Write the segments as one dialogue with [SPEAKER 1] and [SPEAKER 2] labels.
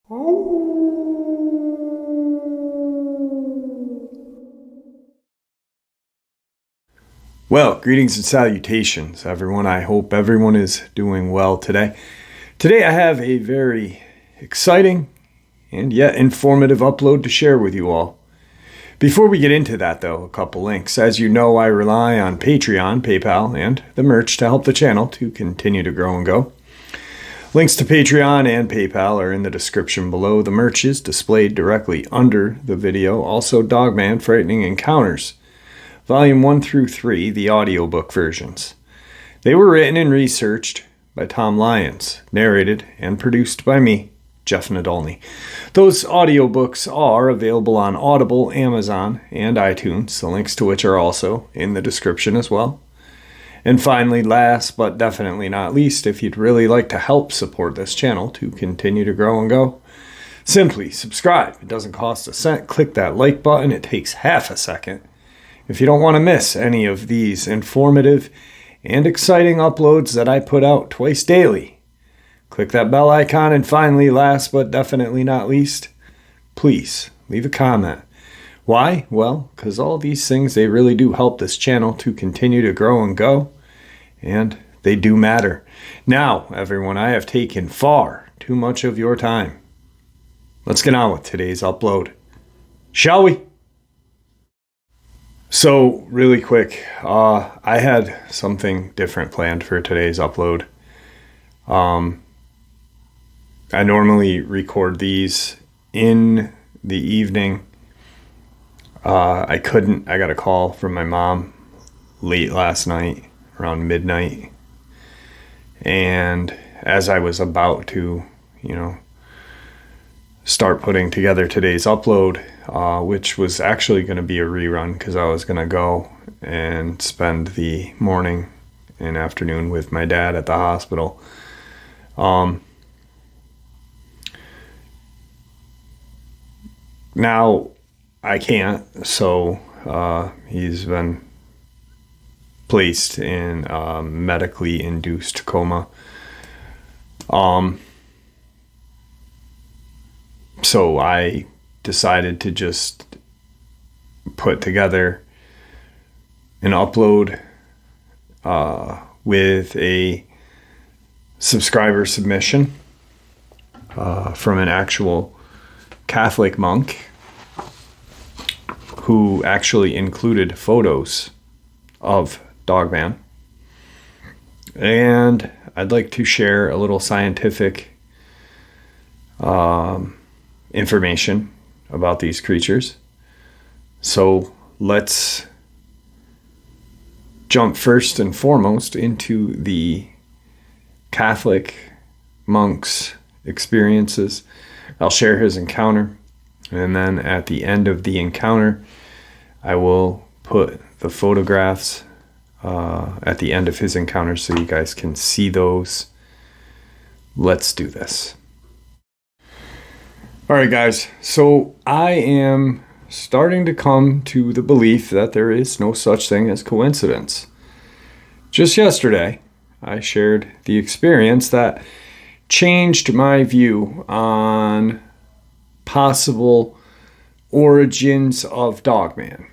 [SPEAKER 1] Well, greetings and salutations, everyone. I hope everyone is doing well today. Today I have a very exciting and yet informative upload to share with you all. Before we get into that, though, a couple links. As you know, I rely on Patreon, PayPal, and the merch to help the channel to continue to grow and go. Links to Patreon and PayPal are in the description below. The merch is displayed directly under the video. Also, Dogman Frightening Encounters, Volume 1 through 3, the audiobook versions. They were written and researched by Tom Lyons, narrated and produced by me, Jeff Nadolny. Those audiobooks are available on Audible, Amazon, and iTunes, the links to which are also in the description as well. And finally, last but definitely not least, if you'd really like to help support this channel to continue to grow and go, simply subscribe. It doesn't cost a cent. Click that like button. It takes half a second. If you don't want to miss any of these informative and exciting uploads that I put out twice daily, click that bell icon. And finally, last but definitely not least, please leave a comment. Why? Well, because all these things, they really do help this channel to continue to grow and go, and they do matter. Now, everyone, I have taken far too much of your time. Let's get on with today's upload, shall we? So, really quick, I had something different planned for today's upload. I normally record these in the evening. I couldn't. I got a call from my mom late last night, around midnight. And as I was about to, start putting together today's upload, which was actually going to be a rerun because I was going to go and spend the morning and afternoon with my dad at the hospital. Now I can't, so he's been placed in a medically induced coma. So I decided to just put together an upload with a subscriber submission from an actual Catholic monk who actually included photos of Dogman. And I'd like to share a little scientific information about these creatures. So let's jump first and foremost into the Catholic monk's experiences. I'll share his encounter, and then at the end of the encounter, I will put the photographs at the end of his encounter so you guys can see those. Let's do this. All right, guys, so I am starting to come to the belief that there is no such thing as coincidence. Just yesterday, I shared the experience that changed my view on possible origins of Dogman.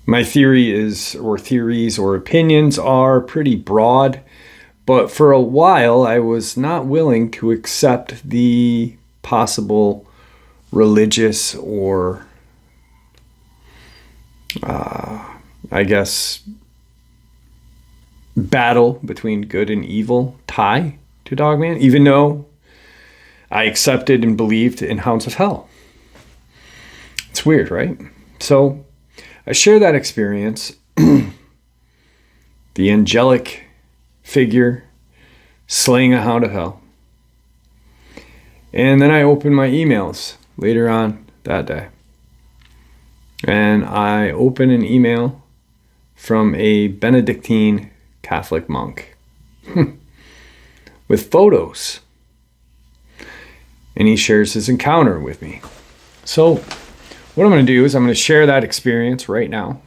[SPEAKER 1] My theories or opinions are pretty broad, but for a while I was not willing to accept the possible religious or battle between good and evil tie to Dogman, even though I accepted and believed in Hounds of Hell. It's weird, right? So I share that experience, the angelic figure slaying a Hound of Hell. And then I open my emails later on that day. And I open an email from a Benedictine Catholic monk with photos. And he shares his encounter with me. So what I'm going to do is I'm going to share that experience right now.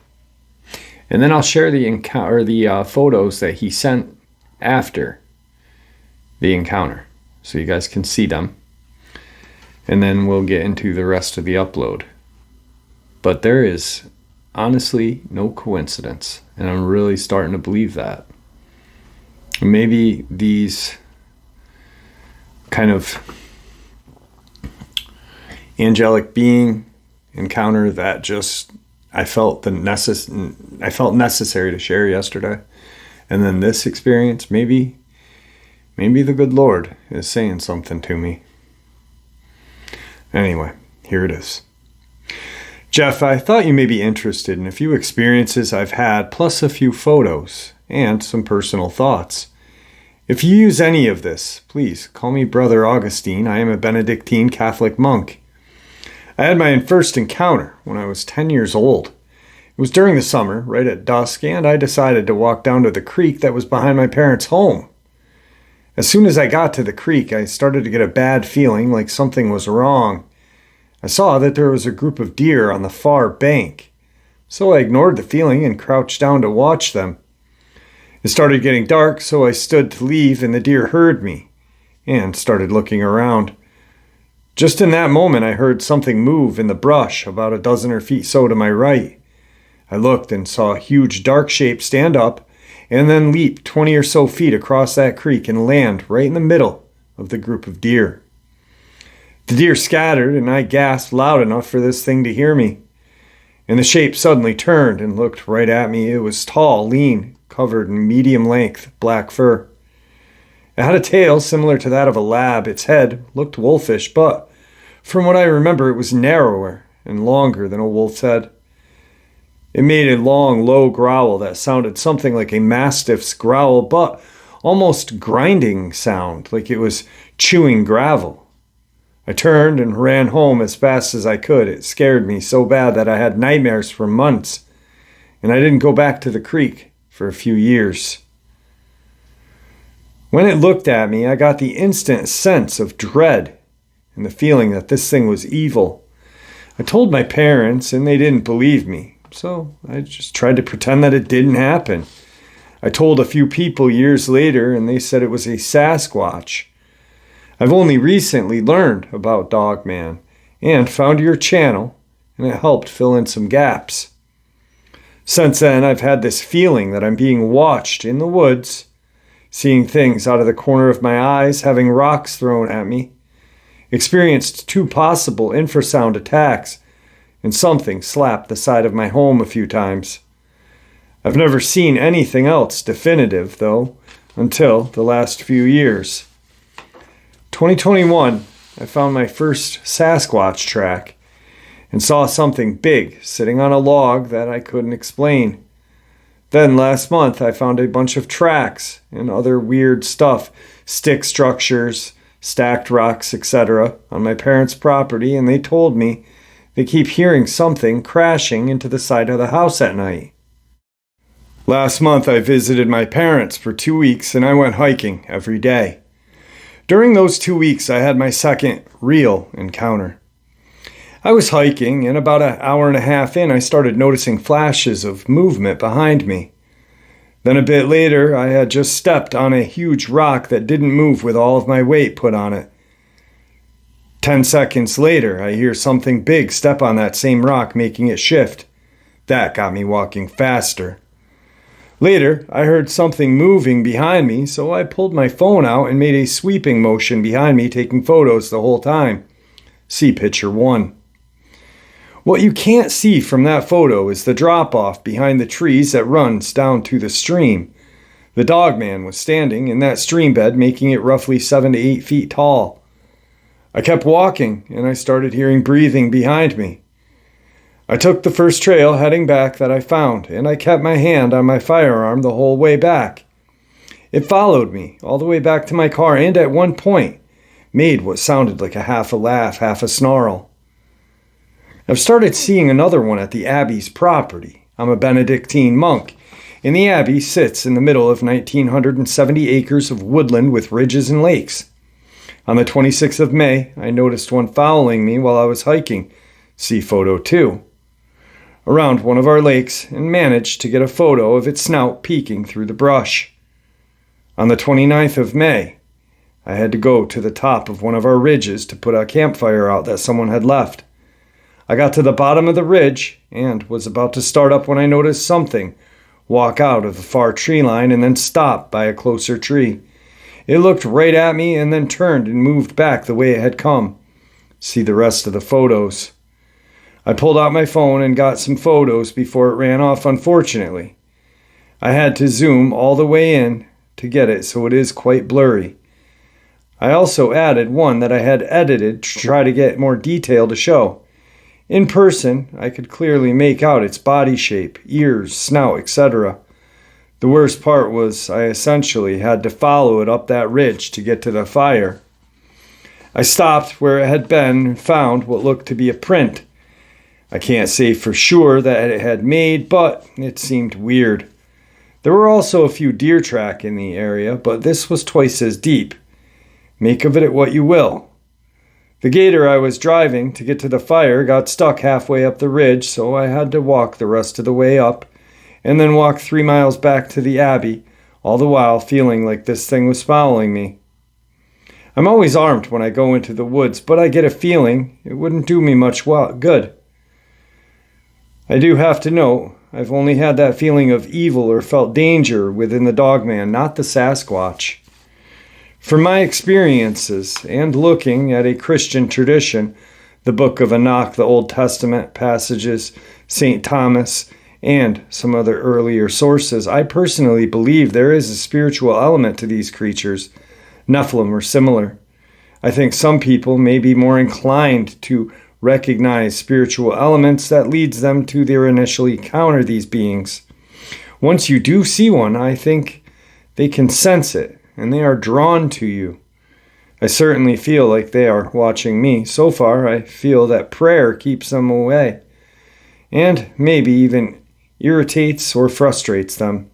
[SPEAKER 1] And then I'll share the photos that he sent after the encounter. so you guys can see them. And then we'll get into the rest of the upload. But there is honestly no coincidence, and I'm really starting to believe that. Maybe these kind of angelic being encounter that just I felt necessary to share yesterday, and then this experience, maybe the good Lord is saying something to me. Anyway, here it is. Jeff, I thought you may be interested in a few experiences I've had, plus a few photos and some personal thoughts. If you use any of this, please call me Brother Augustine. I am a Benedictine Catholic monk. I had my first encounter when I was 10 years old. It was during the summer, right at dusk, and I decided to walk down to the creek that was behind my parents' home. As soon as I got to the creek, I started to get a bad feeling like something was wrong. I saw that there was a group of deer on the far bank, so I ignored the feeling and crouched down to watch them. It started getting dark, so I stood to leave, and the deer heard me and started looking around. Just in that moment, I heard something move in the brush about a dozen or feet so to my right. I looked and saw a huge dark shape stand up and then leap 20 or so feet across that creek and land right in the middle of the group of deer. The deer scattered, and I gasped loud enough for this thing to hear me. And the shape suddenly turned and looked right at me. It was tall, lean, covered in medium-length black fur. It had a tail similar to that of a lab. Its head looked wolfish, but from what I remember, it was narrower and longer than a wolf's head. It made a long, low growl that sounded something like a mastiff's growl, but almost grinding sound, like it was chewing gravel. I turned and ran home as fast as I could. It scared me so bad that I had nightmares for months, and I didn't go back to the creek for a few years. When it looked at me, I got the instant sense of dread and the feeling that this thing was evil. I told my parents, and they didn't believe me, so I just tried to pretend that it didn't happen. I told a few people years later, and they said it was a Sasquatch. I've only recently learned about Dogman and found your channel, and it helped fill in some gaps. Since then, I've had this feeling that I'm being watched in the woods, seeing things out of the corner of my eyes, having rocks thrown at me, experienced 2 possible infrasound attacks, and something slapped the side of my home a few times. I've never seen anything else definitive, though, until the last few years. 2021, I found my first Sasquatch track and saw something big sitting on a log that I couldn't explain. Then last month, I found a bunch of tracks and other weird stuff, stick structures, stacked rocks, etc., on my parents' property, and they told me they keep hearing something crashing into the side of the house at night. Last month, I visited my parents for 2 weeks, and I went hiking every day. During those 2 weeks, I had my second real encounter. I was hiking, and about an hour and a half in, I started noticing flashes of movement behind me. Then a bit later, I had just stepped on a huge rock that didn't move with all of my weight put on it. 10 seconds later, I hear something big step on that same rock, making it shift. That got me walking faster. Later, I heard something moving behind me, so I pulled my phone out and made a sweeping motion behind me, taking photos the whole time. See picture 1. What you can't see from that photo is the drop-off behind the trees that runs down to the stream. The Dogman was standing in that stream bed, making it roughly 7 to 8 feet tall. I kept walking, and I started hearing breathing behind me. I took the first trail heading back that I found, and I kept my hand on my firearm the whole way back. It followed me all the way back to my car, and at one point made what sounded like a half a laugh, half a snarl. I've started seeing another one at the Abbey's property. I'm a Benedictine monk, and the Abbey sits in the middle of 1,970 acres of woodland with ridges and lakes. On the 26th of May, I noticed one following me while I was hiking. See photo 2. Around one of our lakes, and managed to get a photo of its snout peeking through the brush. On the 29th of May, I had to go to the top of one of our ridges to put a campfire out that someone had left. I got to the bottom of the ridge and was about to start up when I noticed something walk out of the far tree line and then stop by a closer tree. It looked right at me and then turned and moved back the way it had come. See the rest of the photos. I pulled out my phone and got some photos before it ran off, unfortunately. I had to zoom all the way in to get it, so it is quite blurry. I also added one that I had edited to try to get more detail to show. In person, I could clearly make out its body shape, ears, snout, etc. The worst part was I essentially had to follow it up that ridge to get to the fire. I stopped where it had been and found what looked to be a print. I can't say for sure that it had made, but it seemed weird. There were also a few deer track in the area, but this was twice as deep. Make of it what you will. The gator I was driving to get to the fire got stuck halfway up the ridge, so I had to walk the rest of the way up and then walk 3 miles back to the Abbey, all the while feeling like this thing was following me. I'm always armed when I go into the woods, but I get a feeling it wouldn't do me much good. I do have to note, I've only had that feeling of evil or felt danger within the Dogman, not the Sasquatch. From my experiences and looking at a Christian tradition, the Book of Enoch, the Old Testament passages, St. Thomas, and some other earlier sources, I personally believe there is a spiritual element to these creatures, Nephilim or similar. I think some people may be more inclined to recognize spiritual elements that leads them to their initially encounter these beings. Once you do see one, I think they can sense it, and they are drawn to you. I certainly feel like they are watching me. So far, I feel that prayer keeps them away, and maybe even irritates or frustrates them.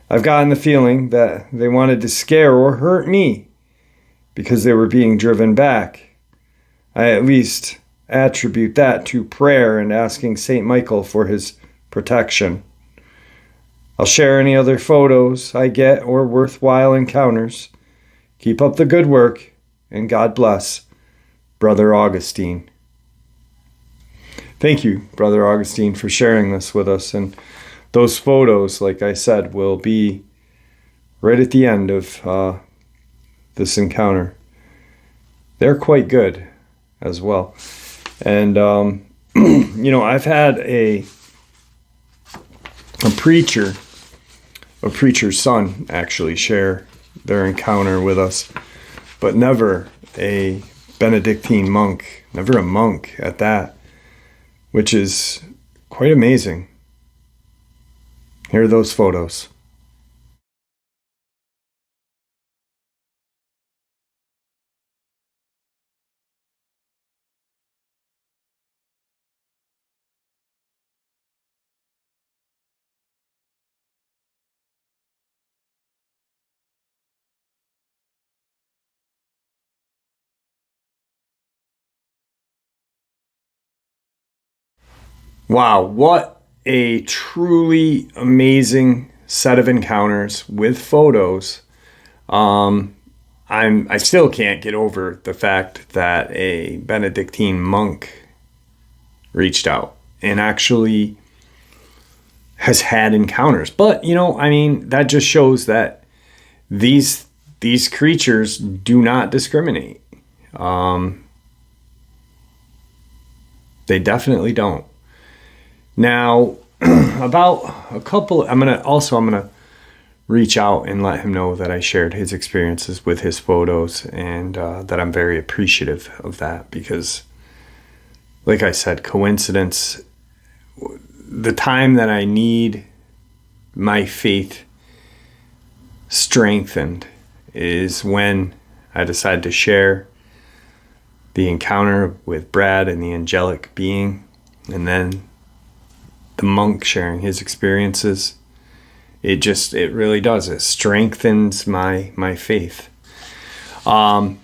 [SPEAKER 1] I've gotten the feeling that they wanted to scare or hurt me because they were being driven back. I at least attribute that to prayer and asking St. Michael for his protection. I'll share any other photos I get or worthwhile encounters. Keep up the good work, and God bless, Brother Augustine. Thank you, Brother Augustine, for sharing this with us. And those photos, like I said, will be right at the end of this encounter. They're quite good as well. And, I've had a preacher's son actually share their encounter with us, but never a Benedictine monk, never a monk at that, which is quite amazing. Here are those photos. Wow, what a truly amazing set of encounters with photos. I still can't get over the fact that a Benedictine monk reached out and actually has had encounters. But, that just shows that these creatures do not discriminate. They definitely don't. Now, about a couple, I'm gonna reach out and let him know that I shared his experiences with his photos, and that I'm very appreciative of that, because, like I said, coincidence, the time that I need my faith strengthened is when I decided to share the encounter with Brad and the angelic being, and then the monk sharing his experiences. It really does. It strengthens my faith. I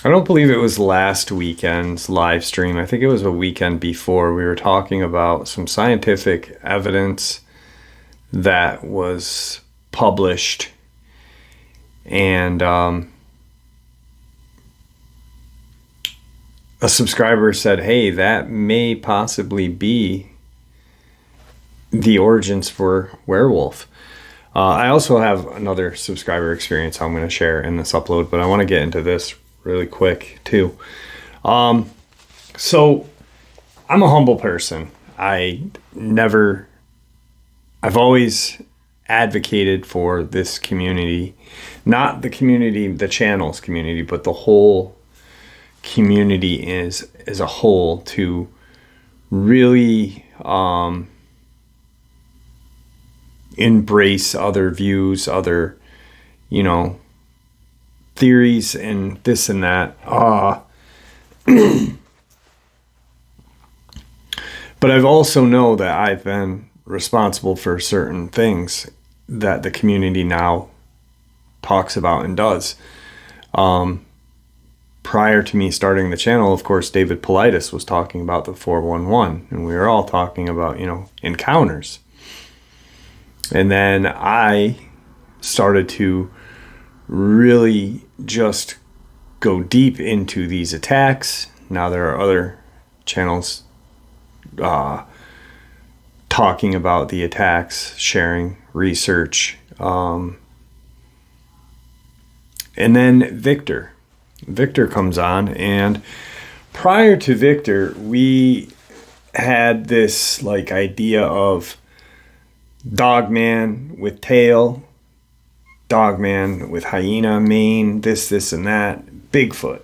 [SPEAKER 1] don't believe it was last weekend's live stream. I think it was a weekend before. We were talking about some scientific evidence that was published And a subscriber said, hey, that may possibly be the origins for werewolf. I also have another subscriber experience I'm going to share in this upload, but I want to get into this really quick too. So I'm a humble person. I've always advocated for this community, not the community, the channel's community, but the whole community as a whole, to really embrace other views, other, theories and this and that. But I've also know that I've been responsible for certain things that the community now talks about and does. Prior to me starting the channel, of course, David Paulides was talking about the 411, and we were all talking about, encounters. And then I started to really just go deep into these attacks. Now there are other channels talking about the attacks, sharing research. And then Victor comes on, and prior to Victor, we had this idea of Dogman with tail, Dogman with hyena mane, this and that, Bigfoot.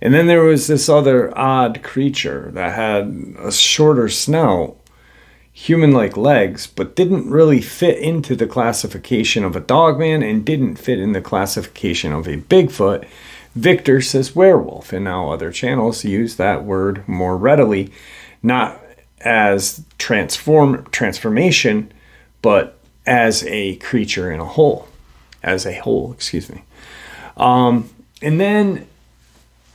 [SPEAKER 1] And then there was this other odd creature that had a shorter snout, human-like legs, but didn't really fit into the classification of a Dogman and didn't fit in the classification of a Bigfoot. Victor says werewolf, and now other channels use that word more readily, not as transformation, but as a creature in a whole, excuse me. And then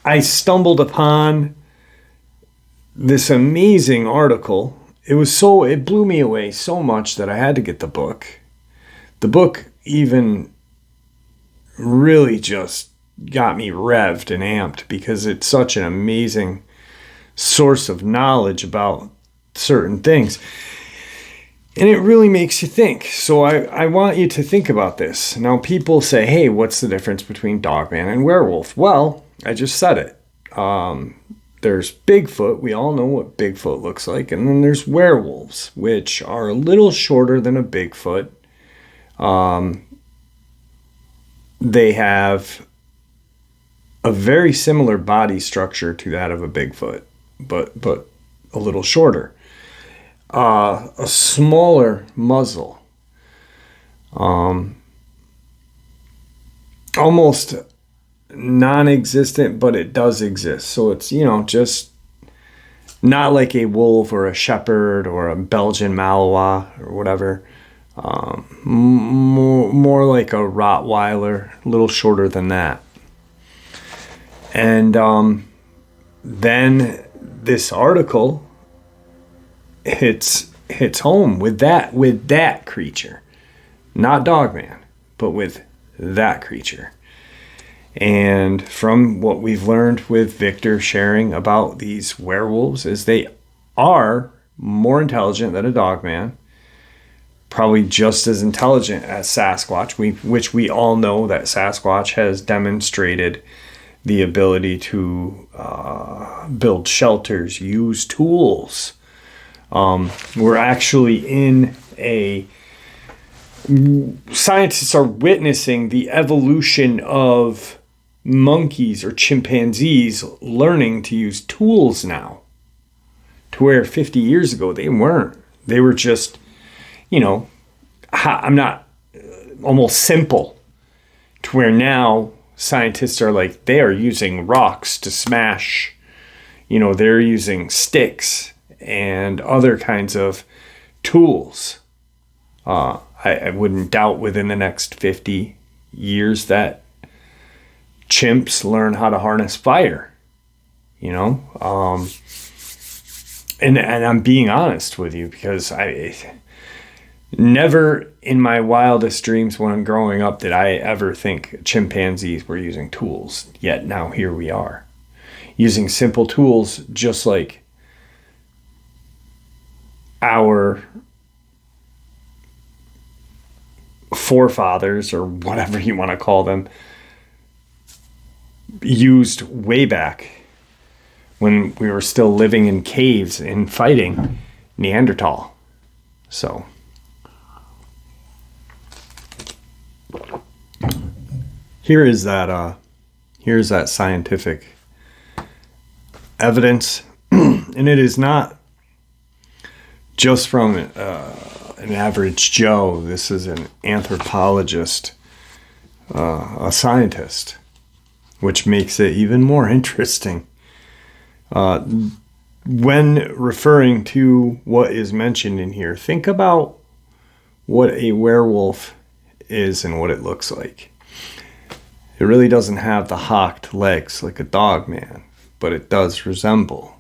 [SPEAKER 1] I stumbled upon this amazing article. It blew me away so much that I had to get the book. The book even really just got me revved and amped because it's such an amazing source of knowledge about certain things. And it really makes you think. So I want you to think about this. Now, people say, hey, what's the difference between Dogman and werewolf? Well, I just said it. There's Bigfoot. We all know what Bigfoot looks like. And then there's werewolves, which are a little shorter than a Bigfoot. They have a very similar body structure to that of a Bigfoot, but a little shorter. A smaller muzzle. Almost non-existent, but it does exist. So it's, just not like a wolf or a shepherd or a Belgian Malinois or whatever. More like a Rottweiler, a little shorter than that. And then this article hits home with that creature, not Dogman, but with that creature. And from what we've learned with Victor sharing about these werewolves is they are more intelligent than a Dogman, probably just as intelligent as Sasquatch, which we all know that Sasquatch has demonstrated the ability to build shelters, use tools. We're actually scientists are witnessing the evolution of monkeys or chimpanzees learning to use tools now, to where 50 years ago they weren't. They were just, almost simple, to where now scientists are they are using rocks to smash, they're using sticks and other kinds of tools. I wouldn't doubt within the next 50 years that chimps learn how to harness fire, and I'm being honest with you because Never in my wildest dreams when I'm growing up did I ever think chimpanzees were using tools. Yet now here we are, using simple tools just like our forefathers, or whatever you want to call them, used way back when we were still living in caves and fighting Neanderthal. So here's that scientific evidence, and it is not just from an average Joe. This is an anthropologist, a scientist, which makes it even more interesting. When referring to what is mentioned in here, think about what a werewolf is and what it looks like. It really doesn't have the hocked legs like a Dogman, but it does resemble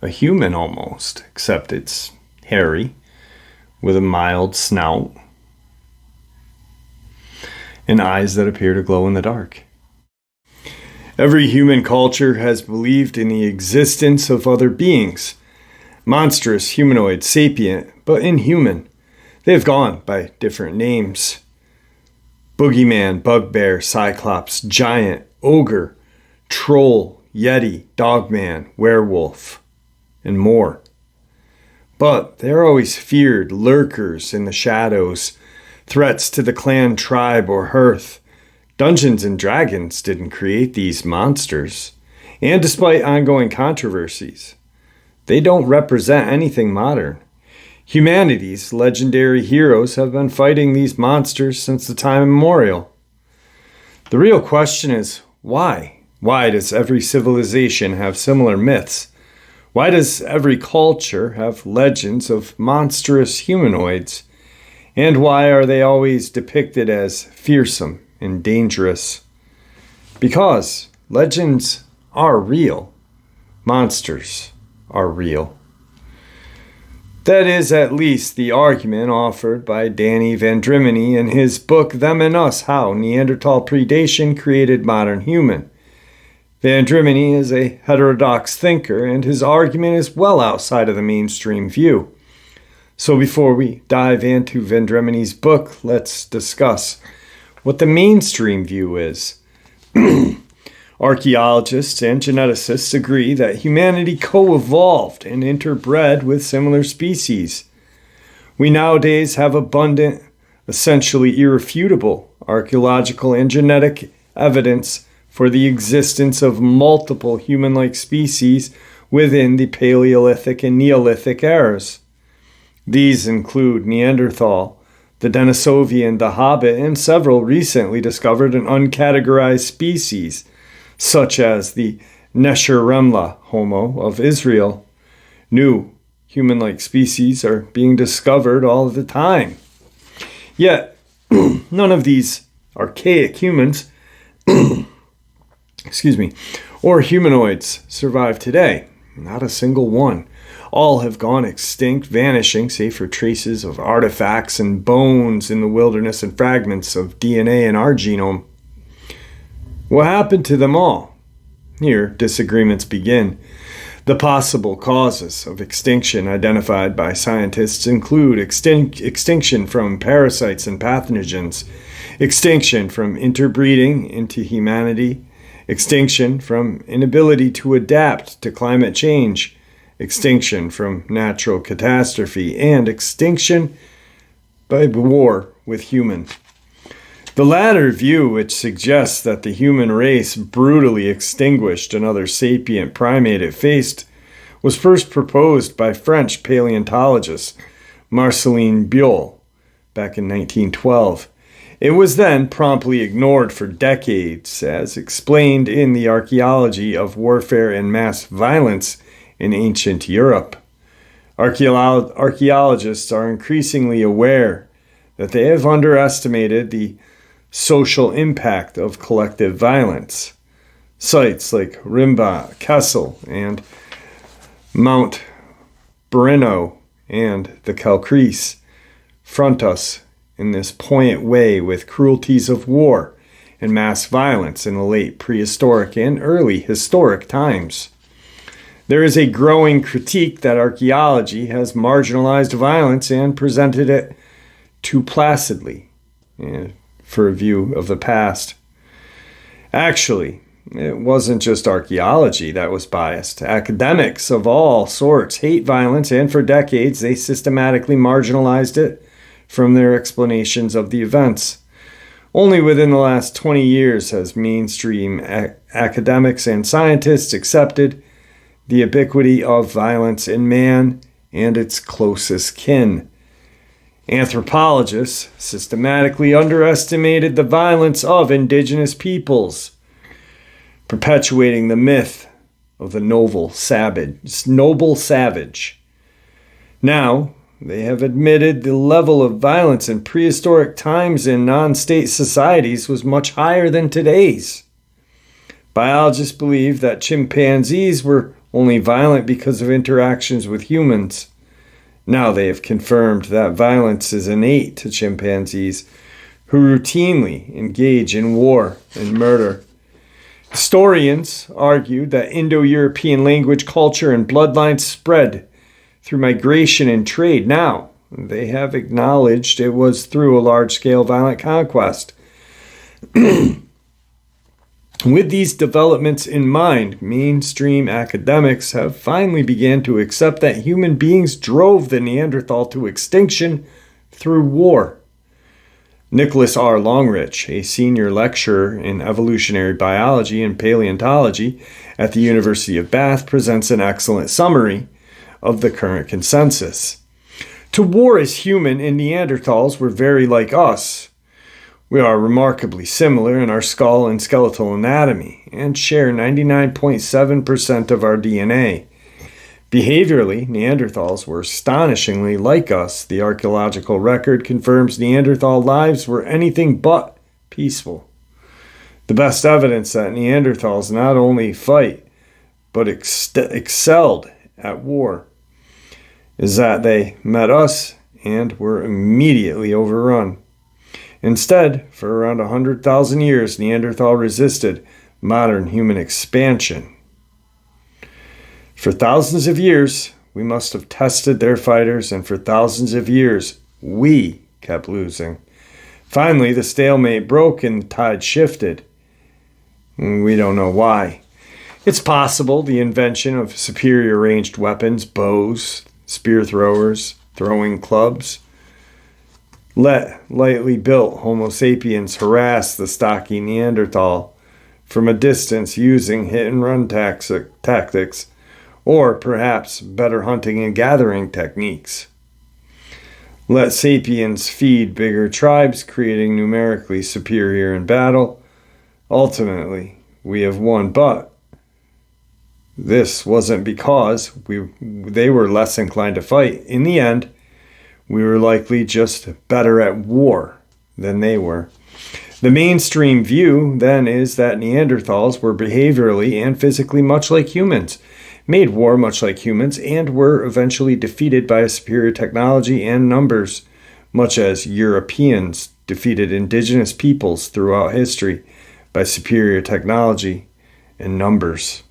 [SPEAKER 1] a human almost, except it's hairy with a mild snout and eyes that appear to glow in the dark. Every human culture has believed in the existence of other beings, monstrous, humanoid, sapient, but inhuman. They have gone by different names: boogeyman, bugbear, cyclops, giant, ogre, troll, yeti, dogman, werewolf, and more. But they are always feared lurkers in the shadows, threats to the clan, tribe, or hearth. Dungeons and Dragons didn't create these monsters, and despite ongoing controversies, they don't represent anything modern. Humanity's legendary heroes have been fighting these monsters since the time immemorial. The real question is, why? Why does every civilization have similar myths? Why does every culture have legends of monstrous humanoids? And why are they always depicted as fearsome and dangerous? Because legends are real. Monsters are real. That is at least the argument offered by Danny Vendramini in his book Them and Us: How Neanderthal Predation Created Modern Human. Vendramini is a heterodox thinker, and his argument is well outside of the mainstream view. So before we dive into Vendramini's book, let's discuss what the mainstream view is. Archaeologists and geneticists agree that humanity co-evolved and interbred with similar species. We nowadays have abundant, essentially irrefutable, archaeological and genetic evidence for the existence of multiple human-like species within the Paleolithic and Neolithic eras. These include Neanderthal, the Denisovian, the Hobbit, and several recently discovered and uncategorized species, such as the Nesher-Remla Homo of Israel. New human-like species are being discovered all the time. Yet, none of these archaic humans or humanoids survive today. Not a single one. All have gone extinct, vanishing, save for traces of artifacts and bones in the wilderness and fragments of DNA in our genome. What happened to them all? Here, disagreements begin. The possible causes of extinction identified by scientists include extinction from parasites and pathogens, extinction from interbreeding into humanity, extinction from inability to adapt to climate change, extinction from natural catastrophe, and extinction by war with humans. The latter view, which suggests that the human race brutally extinguished another sapient primate it faced, was first proposed by French paleontologist Marcelin Buell back in 1912. It was then promptly ignored for decades, as explained in the Archaeology of Warfare and Mass Violence in Ancient Europe. Archaeologists are increasingly aware that they have underestimated the social impact of collective violence. Sites like Rimba, Kessel, and Mount Breno and the Calcrease front us in this poignant way with cruelties of war and mass violence in the late prehistoric and early historic times. There is a growing critique that archaeology has marginalized violence and presented it too placidly for a view of the past. Actually, it wasn't just archaeology that was biased. Academics of all sorts hate violence, and for decades they systematically marginalized it from their explanations of the events. Only within the last 20 years has mainstream academics and scientists accepted the ubiquity of violence in man and its closest kin. Anthropologists systematically underestimated the violence of indigenous peoples, perpetuating the myth of the noble savage. Now, they have admitted the level of violence in prehistoric times in non-state societies was much higher than today's. Biologists believe that chimpanzees were only violent because of interactions with humans. Now they have confirmed that violence is innate to chimpanzees, who routinely engage in war and murder. Historians argued that Indo-European language, culture, and bloodlines spread through migration and trade. Now, they have acknowledged it was through a large-scale violent conquest. With these developments in mind, mainstream academics have finally begun to accept that human beings drove the Neanderthal to extinction through war. Nicholas R. Longrich, a senior lecturer in evolutionary biology and paleontology at the University of Bath, presents an excellent summary of the current consensus. To war as human and Neanderthals were very like us. We are remarkably similar in our skull and skeletal anatomy and share 99.7% of our DNA. Behaviorally, Neanderthals were astonishingly like us. The archaeological record confirms Neanderthal lives were anything but peaceful. The best evidence that Neanderthals not only fight, but excelled at war is that they met us and were immediately overrun. Instead, for around 100,000 years, Neanderthal resisted modern human expansion. For thousands of years, we must have tested their fighters, and for thousands of years, we kept losing. Finally, the stalemate broke and the tide shifted. We don't know why. It's possible the invention of superior ranged weapons, bows, spear throwers, throwing clubs, let lightly built Homo sapiens harass the stocky Neanderthal from a distance using hit-and-run tactics, or perhaps better hunting and gathering techniques. Let sapiens feed bigger tribes, creating numerically superior in battle. Ultimately, we have won, but this wasn't because they were less inclined to fight. In the end, we were likely just better at war than they were. The mainstream view, then, is that Neanderthals were behaviorally and physically much like humans, made war much like humans, and were eventually defeated by a superior technology and numbers, much as Europeans defeated indigenous peoples throughout history by superior technology and numbers.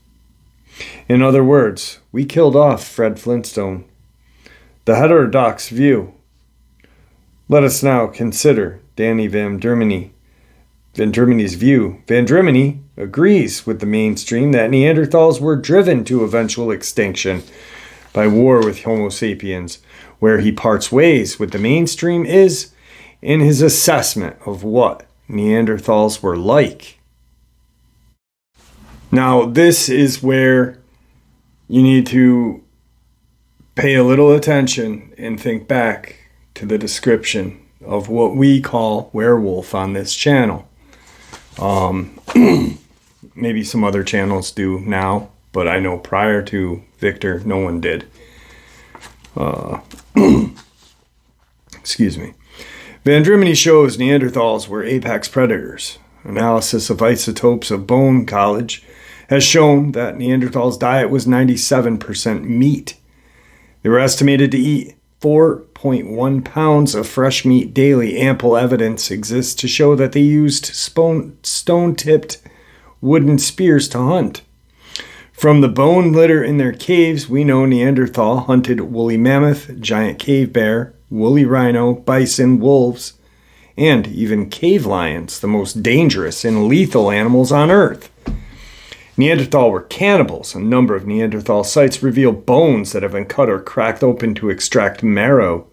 [SPEAKER 1] In other words, we killed off Fred Flintstone. The heterodox view. Let us now consider Danny Van Dermeny's view. Van Dermeny agrees with the mainstream that Neanderthals were driven to eventual extinction by war with Homo sapiens. Where he parts ways with the mainstream is in his assessment of what Neanderthals were like. Now, this is where you need to pay a little attention and think back to the description of what we call werewolf on this channel. Maybe some other channels do now, but I know prior to Victor, no one did. Excuse me. Van Dermeny shows Neanderthals were apex predators. Analysis of isotopes of bone collage has shown that Neanderthals' diet was 97% meat. They were estimated to eat 4.1 pounds of fresh meat daily. Ample evidence exists to show that they used stone-tipped wooden spears to hunt. From the bone litter in their caves, we know Neanderthal hunted woolly mammoth, giant cave bear, woolly rhino, bison, wolves, and even cave lions, the most dangerous and lethal animals on Earth. Neanderthal were cannibals. A number of Neanderthal sites reveal bones that have been cut or cracked open to extract marrow.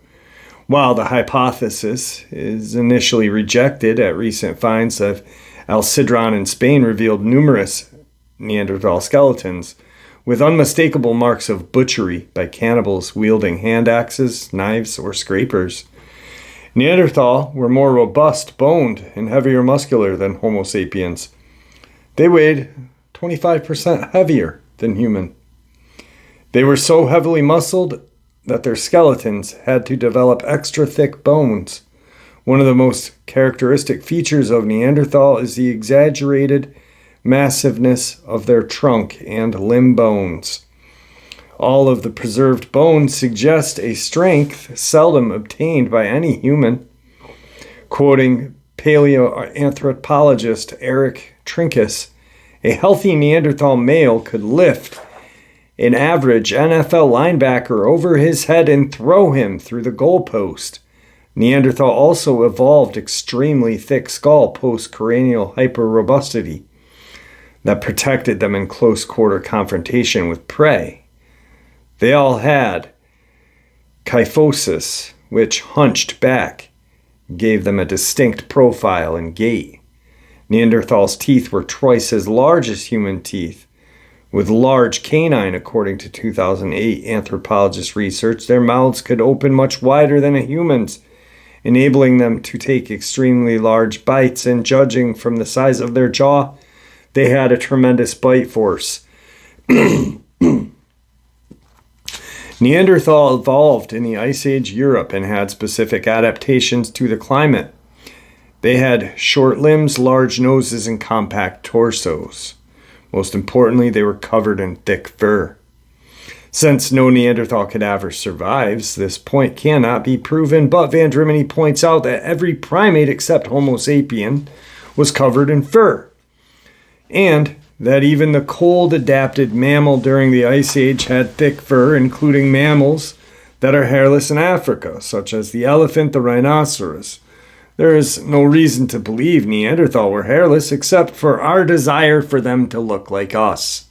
[SPEAKER 1] While the hypothesis is initially rejected, at recent finds of El Sidrón in Spain revealed numerous Neanderthal skeletons with unmistakable marks of butchery by cannibals wielding hand axes, knives, or scrapers. Neanderthal were more robust, boned, and heavier muscular than Homo sapiens. They weighed 25% heavier than human. They were so heavily muscled that their skeletons had to develop extra thick bones. One of the most characteristic features of Neanderthal is the exaggerated massiveness of their trunk and limb bones. All of the preserved bones suggest a strength seldom obtained by any human. Quoting paleoanthropologist Eric Trinkus, a healthy Neanderthal male could lift an average NFL linebacker over his head and throw him through the goalpost. Neanderthal also evolved extremely thick skull post-cranial hyperrobustity that protected them in close-quarter confrontation with prey. They all had kyphosis, which hunched back, gave them a distinct profile and gait. Neanderthal's teeth were twice as large as human teeth. With large canine, according to 2008 anthropologist research, their mouths could open much wider than a human's, enabling them to take extremely large bites, and judging from the size of their jaw, they had a tremendous bite force. Neanderthal evolved in the Ice Age Europe and had specific adaptations to the climate. They had short limbs, large noses, and compact torsos. Most importantly, they were covered in thick fur. Since no Neanderthal cadaver survives, this point cannot be proven, but Van Drimini points out that every primate except Homo sapien was covered in fur, and that even the cold-adapted mammal during the Ice Age had thick fur, including mammals that are hairless in Africa, such as the elephant, the rhinoceros. There is no reason to believe Neanderthal were hairless except for our desire for them to look like us.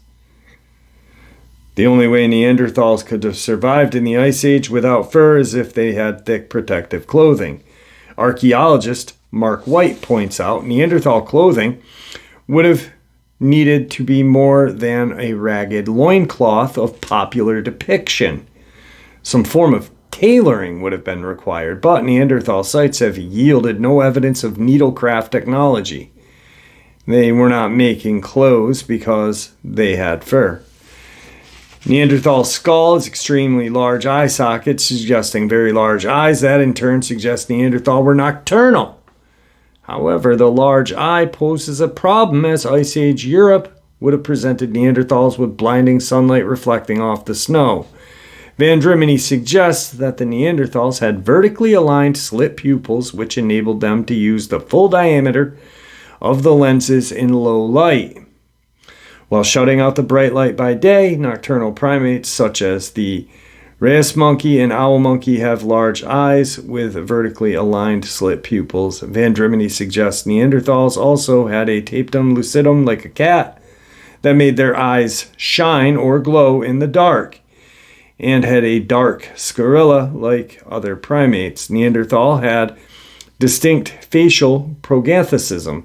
[SPEAKER 1] The only way Neanderthals could have survived in the Ice Age without fur is if they had thick protective clothing. Archaeologist Mark White points out Neanderthal clothing would have needed to be more than a ragged loincloth of popular depiction. Some form of tailoring would have been required, but Neanderthal sites have yielded no evidence of needlecraft technology. They were not making clothes because they had fur. Neanderthal skull is extremely large eye sockets, suggesting very large eyes. That in turn suggests Neanderthal were nocturnal. However, the large eye poses a problem, as Ice Age Europe would have presented Neanderthals with blinding sunlight reflecting off the snow. Van Drimini suggests that the Neanderthals had vertically aligned slit pupils, which enabled them to use the full diameter of the lenses in low light. While shutting out the bright light by day, nocturnal primates such as the rhesus monkey and owl monkey have large eyes with vertically aligned slit pupils. Van Drimini suggests Neanderthals also had a tapetum lucidum like a cat that made their eyes shine or glow in the dark, and had a dark sclerilla like other primates. Neanderthal had distinct facial prognathism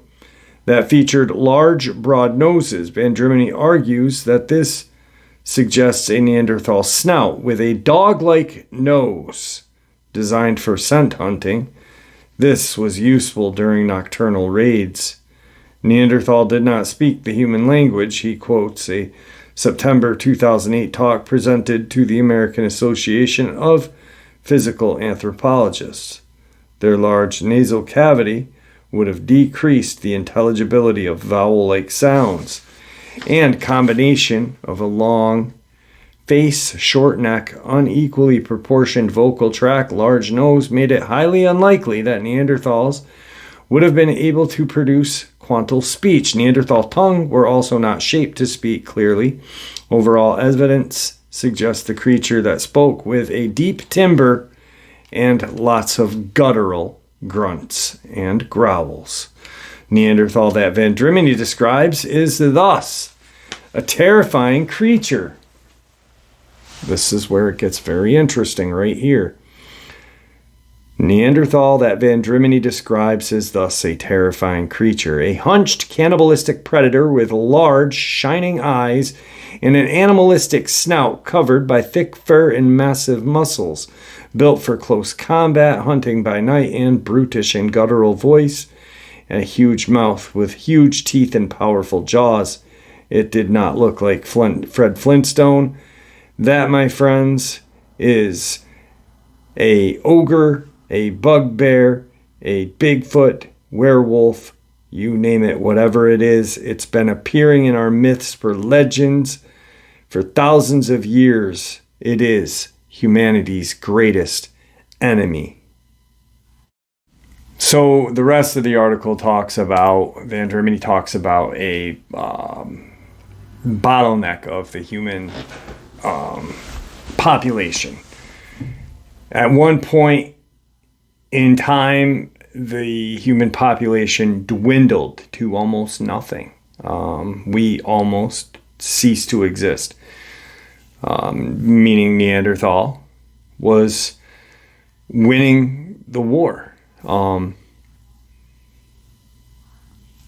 [SPEAKER 1] that featured large, broad noses. Van Drimini argues that this suggests a Neanderthal snout with a dog-like nose designed for scent hunting. This was useful during nocturnal raids. Neanderthal did not speak the human language. He quotes a September 2008 talk presented to the American Association of Physical Anthropologists. Their large nasal cavity would have decreased the intelligibility of vowel-like sounds, and combination of a long face, short neck, unequally proportioned vocal tract, large nose made it highly unlikely that Neanderthals would have been able to produce quantal speech. Neanderthal tongue were also not shaped to speak clearly. Overall evidence suggests the creature that spoke with a deep timbre and lots of guttural grunts and growls. Neanderthal that Vendramini describes is thus a terrifying creature. This is where it gets very interesting right here. Neanderthal that Vendramini describes is thus a terrifying creature, a hunched cannibalistic predator with large shining eyes and an animalistic snout covered by thick fur and massive muscles, built for close combat, hunting by night, and brutish and guttural voice, and a huge mouth with huge teeth and powerful jaws. It did not look like Fred Flintstone. That, my friends, is a ogre, a bugbear, a Bigfoot, werewolf, you name it, whatever it is. It's been appearing in our myths for legends for thousands of years. It is humanity's greatest enemy. So the rest of the article talks about, Vendramini talks about a bottleneck of the human population. At one point in time, the human population dwindled to almost nothing. We almost ceased to exist. Meaning Neanderthal was winning the war.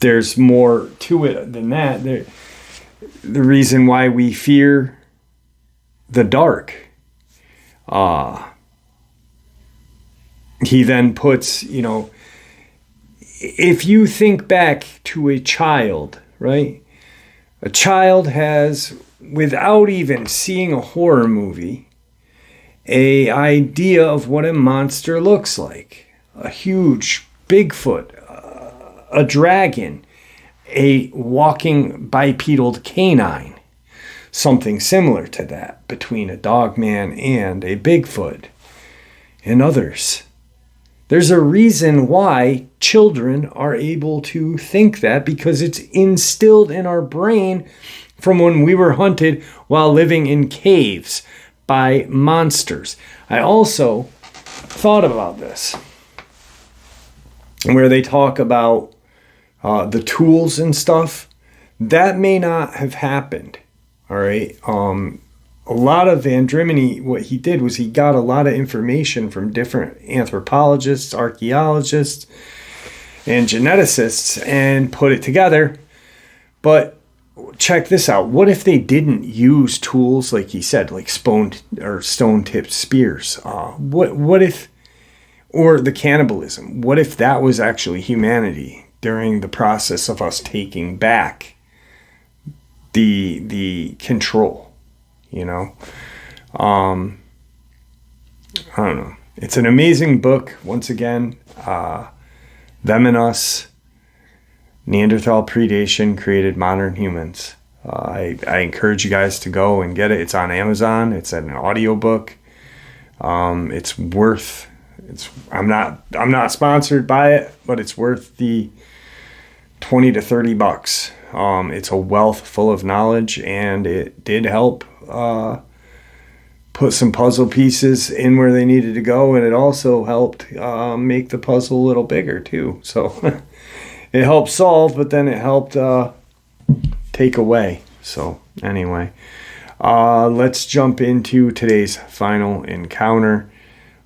[SPEAKER 1] There's more to it than that. The reason why we fear the dark. He then puts, if you think back to a child, right? A child has, without even seeing a horror movie, an idea of what a monster looks like. A huge Bigfoot, a dragon, a walking bipedal canine. Something similar to that between a Dogman and a Bigfoot and others. There's a reason why children are able to think that, because it's instilled in our brain from when we were hunted while living in caves by monsters. I also thought about this, where they talk about the tools and stuff. That may not have happened. All right. A lot of Vendramini, what he did was he got a lot of information from different anthropologists, archaeologists, and geneticists and put it together. But check this out. What if they didn't use tools, like he said, like stone-tipped spears? What if, or the cannibalism? What if that was actually humanity during the process of us taking back the control? I don't know. It's an amazing book. Once again, Them and Us, Neanderthal Predation Created Modern Humans. I encourage you guys to go and get it. It's on Amazon. It's an audiobook. It's worth. I'm not sponsored by it, but it's worth the $20 to $30. It's a wealth full of knowledge, and it did help put some puzzle pieces in where they needed to go, and it also helped make the puzzle a little bigger too. So it helped solve, but then it helped take away. So anyway, let's jump into today's final encounter.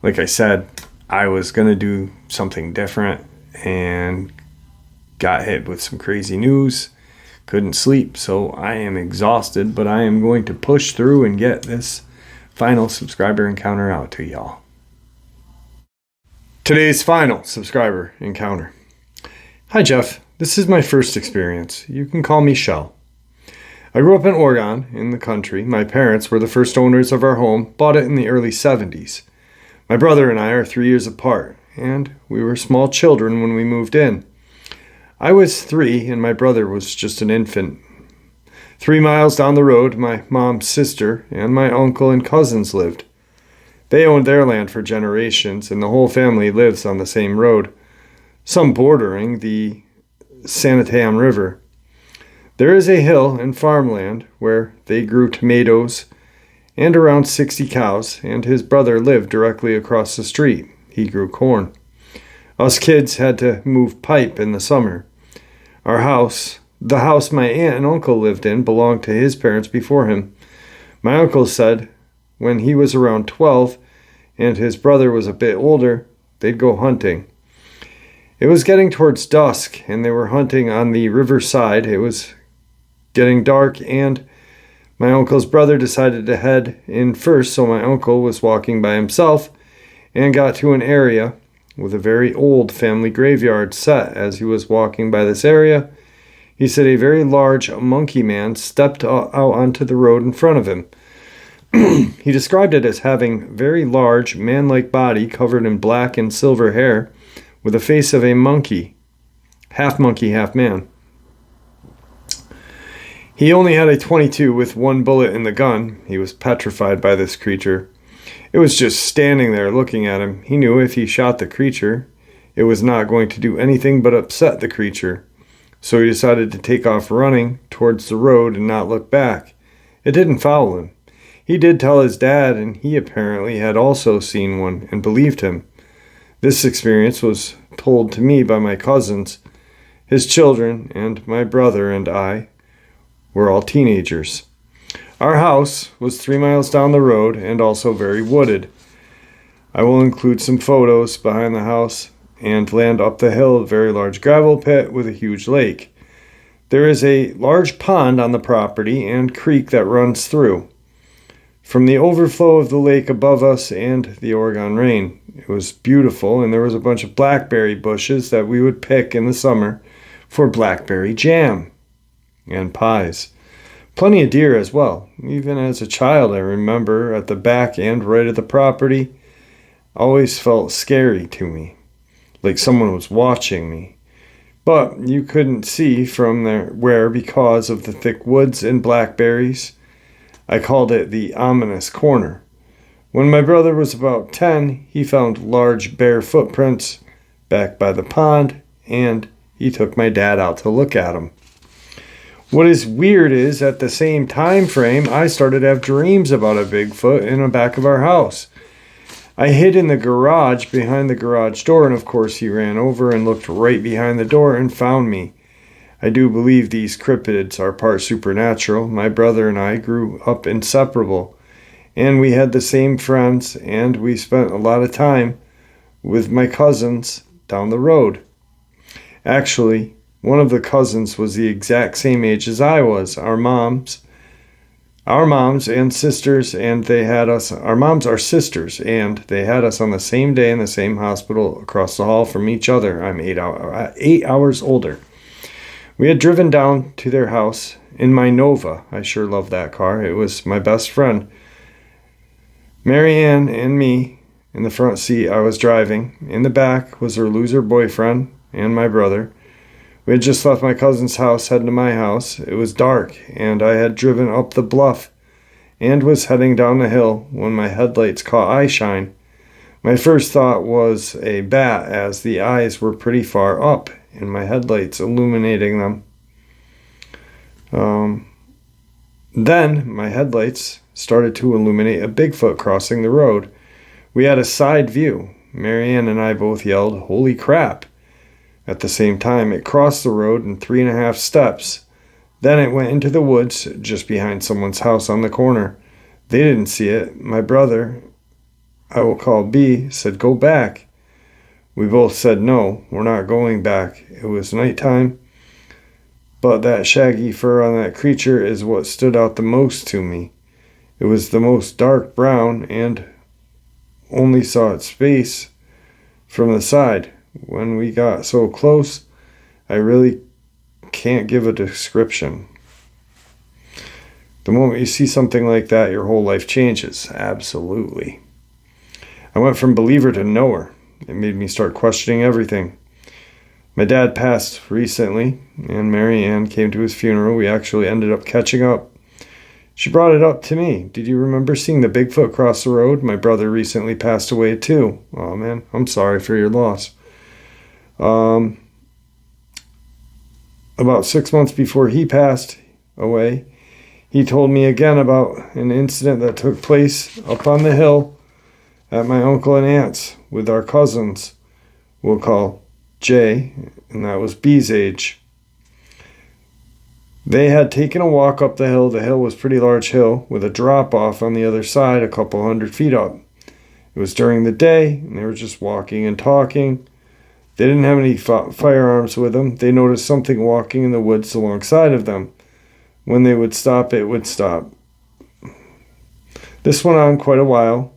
[SPEAKER 1] Like I said, I was gonna do something different and got hit with some crazy news. Couldn't sleep, so I am exhausted, but I am going to push through and get this final subscriber encounter out to y'all. Today's final subscriber encounter. Hi Jeff, this is my first experience. You can call me Shell. I grew up in Oregon, in the country. My parents were the first owners of our home, bought it in the early 70s. My brother and I are 3 years apart, and we were small children when we moved in. I was 3 and my brother was just an infant. 3 miles down the road, my mom's sister and my uncle and cousins lived. They owned their land for generations, and the whole family lives on the same road, some bordering the Sanitam River. There is a hill and farmland where they grew tomatoes and around 60 cows, and his brother lived directly across the street. He grew corn. Us kids had to move pipe in the summer. The house my aunt and uncle lived in, belonged to his parents before him. My uncle said when he was around 12 and his brother was a bit older, they'd go hunting. It was getting towards dusk, and they were hunting on the riverside. It was getting dark, and my uncle's brother decided to head in first, so my uncle was walking by himself and got to an area with a very old family graveyard set. As he was walking by this area, he said a very large monkey man stepped out onto the road in front of him. He described it as having very large, man-like body covered in black and silver hair with the face of a monkey, half man. He only had a .22 with one bullet in the gun. He was petrified by this creature. It was just standing there looking at him. He knew if he shot the creature, it was not going to do anything but upset the creature. So he decided to take off running towards the road and not look back. It didn't foul him. He did tell his dad, and he apparently had also seen one and believed him. This experience was told to me by my cousins, his children, and my brother and I were all teenagers. Our house was 3 miles down the road and also very wooded. I will include some photos behind the house and land up the hill, a very large gravel pit with a huge lake. There is a large pond on the property and creek that runs through. From the overflow of the lake above us and the Oregon rain, it was beautiful, and there was a bunch of blackberry bushes that we would pick in the summer for blackberry jam and pies. Plenty of deer as well. Even as a child, I remember at the back and right of the property, always felt scary to me, like someone was watching me. But you couldn't see from where because of the thick woods and blackberries. I called it the ominous corner. When my brother was about 10, he found large bare footprints back by the pond, and he took my dad out to look at them. What is weird is, at the same time frame, I started to have dreams about a Bigfoot in the back of our house. I hid in the garage behind the garage door, and of course he ran over and looked right behind the door and found me. I do believe these cryptids are part supernatural. My brother and I grew up inseparable, and we had the same friends, and we spent a lot of time with my cousins down the road. Actually, one of the cousins was the exact same age as I was. Our moms and sisters, and they had us. Our moms are sisters, and they had us on the same day in the same hospital across the hall from each other. I'm 8 hours older. We had driven down to their house in my Nova. I sure love that car. It was my best friend. Marianne and me in the front seat. I was driving. In the back was her loser boyfriend and my brother. We had just left my cousin's house, heading to my house. It was dark, and I had driven up the bluff and was heading down the hill when my headlights caught eye shine. My first thought was a bat, as the eyes were pretty far up and my headlights illuminating them. Then my headlights started to illuminate a Bigfoot crossing the road. We had a side view. Marianne and I both yelled, "Holy crap!" At the same time, it crossed the road in 3.5 steps. Then it went into the woods just behind someone's house on the corner. They didn't see it. My brother, I will call B, said, "Go back." We both said, "No, we're not going back." It was nighttime, but that shaggy fur on that creature is what stood out the most to me. It was the most dark brown and only saw its face from the side. When we got so close, I really can't give a description. The moment you see something like that, your whole life changes. Absolutely. I went from believer to knower. It made me start questioning everything. My dad passed recently, and Mary Ann came to his funeral. We actually ended up catching up. She brought it up to me. Did you remember seeing the Bigfoot cross the road? My brother recently passed away too. Oh man, I'm sorry for your loss. About 6 months before he passed away, he told me again about an incident that took place up on the hill at my uncle and aunt's with our cousins, we'll call Jay, and that was B's age. They had taken a walk up the hill. The hill was a pretty large hill with a drop off on the other side a couple 100 feet up. It was during the day, and they were just walking and talking. They didn't have any firearms with them. They noticed something walking in the woods alongside of them. When they would stop, it would stop. This went on quite a while.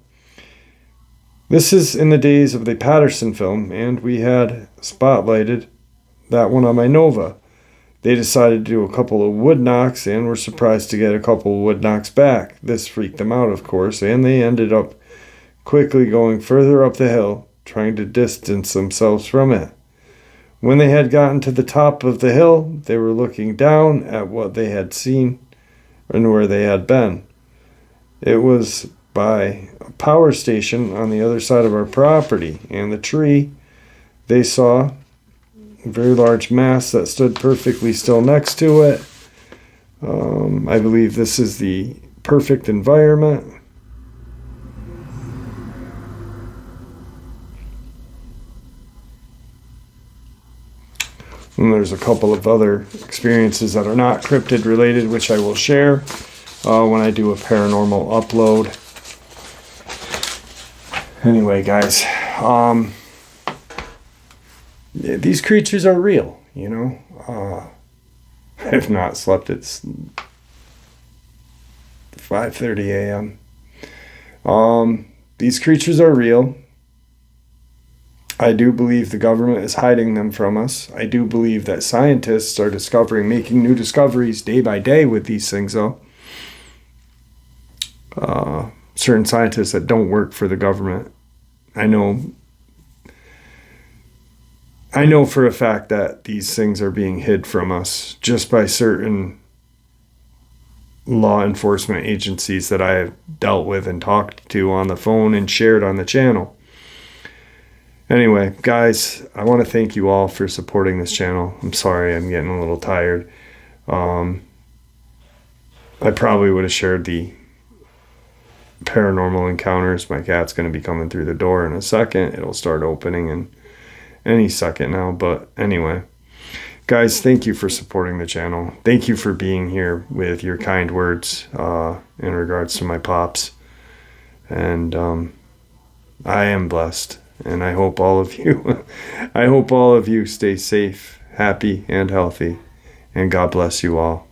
[SPEAKER 1] This is in the days of the Patterson film, and we had spotlighted that one on my Nova. They decided to do a couple of wood knocks and were surprised to get a couple of wood knocks back. This freaked them out, of course, and they ended up quickly going further up the hill, trying to distance themselves from it. When they had gotten to the top of the hill, they were looking down at what they had seen and where they had been. It was by a power station on the other side of our property, and the tree, they saw a very large mass that stood perfectly still next to it. I believe this is the perfect environment. And there's a couple of other experiences that are not cryptid related, which I will share when I do a paranormal upload. Anyway, guys, these creatures are real, you know. I have not slept. It's 5:30 a.m. These creatures are real. I do believe the government is hiding them from us. I do believe that scientists are making new discoveries day by day with these things, though. Certain scientists that don't work for the government. I know for a fact that these things are being hid from us just by certain law enforcement agencies that I have dealt with and talked to on the phone and shared on the channel. Anyway, guys, I want to thank you all for supporting this channel. I'm sorry I'm getting a little tired. I probably would have shared the paranormal encounters. My cat's going to be coming through the door in a second. It'll start opening in any second now. But anyway, guys, thank you for supporting the channel. Thank you for being here with your kind words in regards to my pops. And I am blessed. And I hope all of you stay safe, happy, and healthy. And God bless you all.